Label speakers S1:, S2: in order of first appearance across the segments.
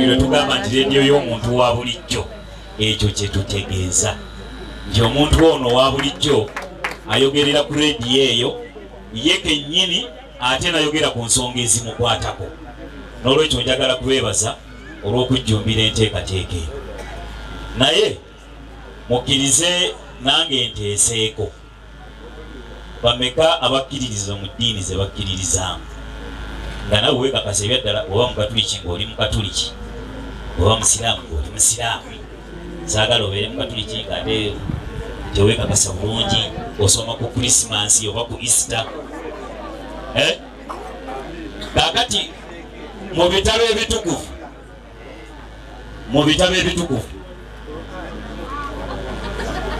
S1: bino tugamba nti leediyo y'omuntu wa bulijjo, ekyo kye tutegeeza nti omuntu ono wa bulijjo ayogerera ku leediyo eyo ye kennyini ate nayogera ku nsonga ezimukwatako. N'olwekyo njagala kubeebaza olw'okujjumbira enteekateeka eyo, naye mukkirize nange nteeseeko bameka abakkiririza mu ddiini ze bakkiririzaamu, nga nawe weekakasa ebyaddala oba mukatuliki ng'oli mukatuliki, oba musiraamu ng'oli musiraamu. Saagala obeere mukatuliki ng'ate teweekakasa bulungi, osoma ku Krisimansi oba ku Easter. Kaakati mu bitabo ebitukuvu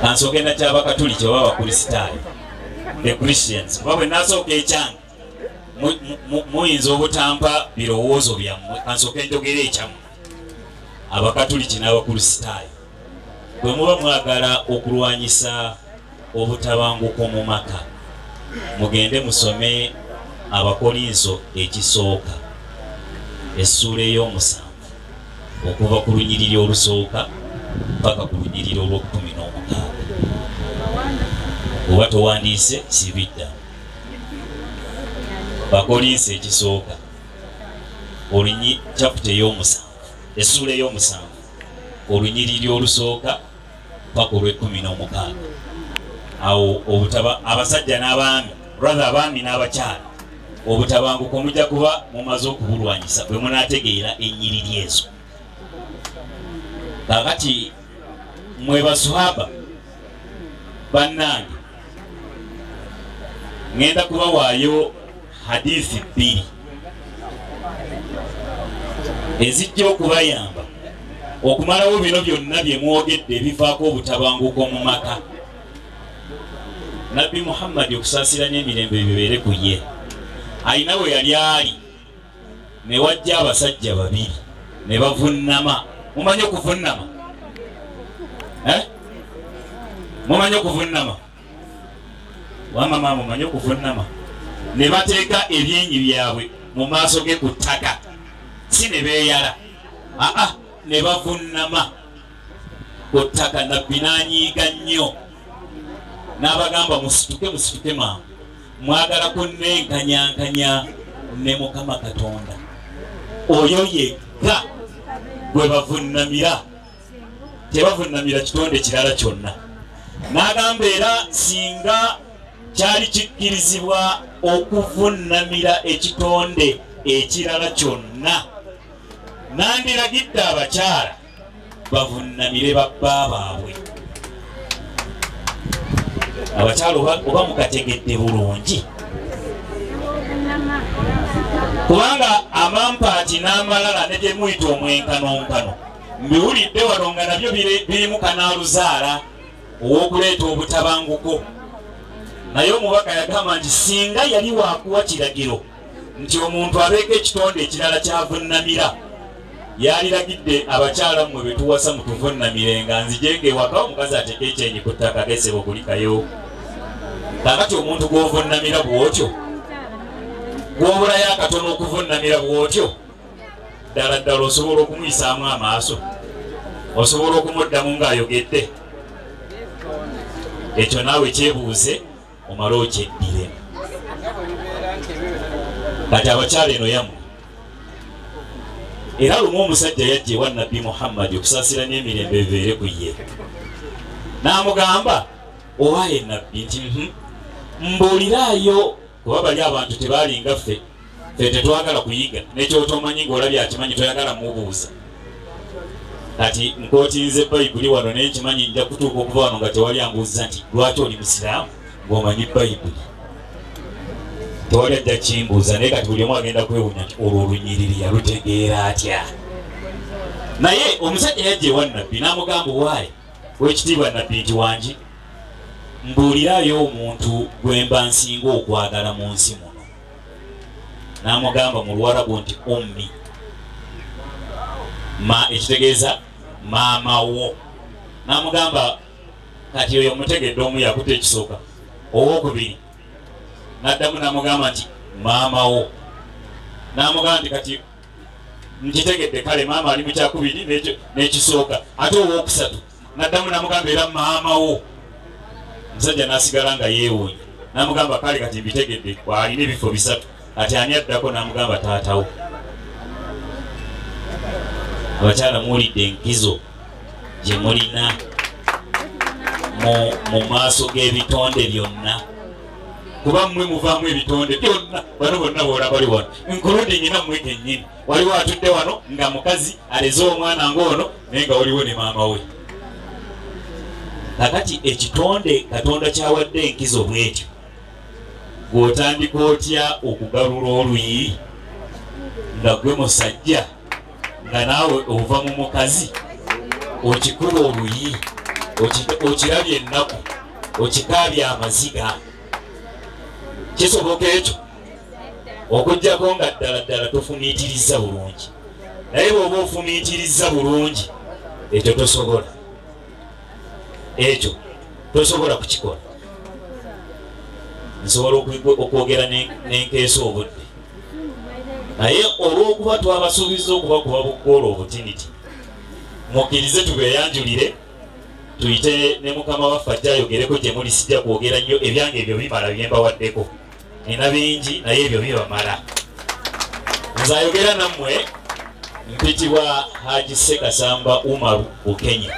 S1: kansogenda ky'abakatuliki oba abakristaayo, the Christians, kuba bwe nasooka ekyange muyinza obutampa birowoozo byammwe. Kansooka enjogera ekyammwe abakatuliki n'abakristaayo, bwe muba mwagala okulwanyisa obutabanguko mu maka, mugende musome Abakolinso ekisooka essuula ey'omusanvu okuva ku lunyiriri olusooka paka ku lunyiriri olw'okumi-n'omukaaga. Oba towandiise sibidda. Bakolinso ekisooka olunyi chapter ey'omusanvu essuula ey'omusanvu olunyiriri olusooka paka olw'ekumi-n'omukaaga. Awo obutaba abasajja n'abaami, brother abaami n'abakyala, obutabanguko mujja kuba mumaze okubulwanyisa bwe munaategeera ennyiriri ezo. Kaakati mwe baswahaba bannange, ngenda kubawaayo hadithi bbiri ezijja okubayamba okumalawo bino byonna bye mwogedde ebivaako obutabanguko mu maka. Nabbi Muhammad okusaasira n'emirembe bibeere ku ye, ayina we yali ali ne wajja abasajja babiri ne bavunnama. Mumanyi okuvunnama? Mumanyi okuvunnama? Wamama mumanyi okuvunnama? Ne bateeka ebyenyi byabwe mu maaso ge ku ttaka, si ne beeyala, ne bavunnama ku ttaka. Nabbi n'anyiiga nnyo n'abagamba musituke mangu, mwagala kunnenkanyankanya ne Mukama Katonda oyo yekka gwe bavunnamira, tebavunnamira kitonde kirala kyonna. N'agamba era singa kyali kikkirizibwa okuvunnamira ekitonde ekirala kyonna, nandiragidde abakyala bavunnamire babba baabwe. Abakyala oba mukategedde bulungi, kubanga amampaati n'amalala ne gye muyita omwenkanonkano mbiwulidde wano nga nabyo birimu kanaaluzaala ow'okuleeta obutabanguko. Naye omubaka yagamba nti singa yali waakuwa kiragiro nti omuntu abeeko ekitonde ekirala kyavunnamira, yaliragidde abakyala mmwe betuwasa mutuvunnamirenga, nzijenge ewaka omukazi ateeka ekyenyi ku ttaka gesebo kulikayo. Kaakati omuntu gw'ovunnamira bw'otyo, gw'obulayo akatono okuvunnamira bw'otyo, ddala ddala osobola okumuyisaamu amaaso, osobola okumuddamu ng'ayogedde. Ekyo naawe kyebuuze omale okyeddire. Kati abakyala eno yammwe, era lumu omusajja yajja ewa Nabbi Muhammad okusaasira n'emirembe bibeere ku ye, n'amugamba owaaye Nabbi nti mbuuliraayo, kuba bali abantu tebaalinga ffe tetwagala kuyiga, nekyotomanyi ng'olabye akimanyi toyagala mubuuza. Kati nkootinze Bayibuli wano naye nkimanyi nja kutuuka okuva wano nga tewali ambuuza nti lwaki oli musiraamu ng'omanyi Bayibuli. Tewali ajja kimbuuza, naye kati buli omu agenda kwewunya nti olwo olunyiriri yalutegeera atya. Naye omusajja yajja ewa Nabbi n'amugamba owaaye w'ekitiibwa Nabbi nti wangi mbuuliraayo omuntu gwe mba nsinga okwagala mu nsi muno. N'amugamba mu Luwarabu nti ummi, ekitegeeza maama wo. N'amugamba kati oyo mutegedde omu yakuta ekisooka, owokubiri n'addamu n'amugamba nti maama wo. N'amugamba nti kati nkitegedde kale maama ali mu kyakubiri n'ekisooka ate owookusatu naddamu namugamba era maama wo. Omusajja n'asigala nga yeewuunya namugamba kale kati mbitegedde bw'alina ebifo bisatu kati ani addako namugamba taatawo. Abakyala muwulidde enkizo gye mulina mu maaso g'ebitonde byonna kuba mmwe muvaamu ebitonde byonna bano bonna boolaba bali wano nkuludde nyina mmwe kennyini waliwo atudde wano nga mukazi aleze omwana ng'ono naye nga waliwo ne maama we. Kakati ekitonde Katonda kyawadde enkizo bw'etyo gw'otandika otya okugalula oluyi nga gwe musajja nga naawe ova mu mukazi okikuba oluyi okirabye ennaku okikaabye amaziga kisoboka ekyo okujjako nga ddala tofumiitiriza bulungi naye bw'oba ofumiitiriza bulungi ekyo tosobola kukikola. Nsobola okwogera n'enkeesa obudde naye olw'okuba twabasuubiza okubakuba bugoola obutiniti mukkirize tubeeyanjulire tuyite ne mukama waffe ajja ayogereko gye muli. Sijja kwogera nnyo ebyange ebyo bimala byembawaddeko nina bingi naye ebyo bibamala. Nze ayogera nammwe mpitibwa Haji Ssekasamba Umaru Bukenya.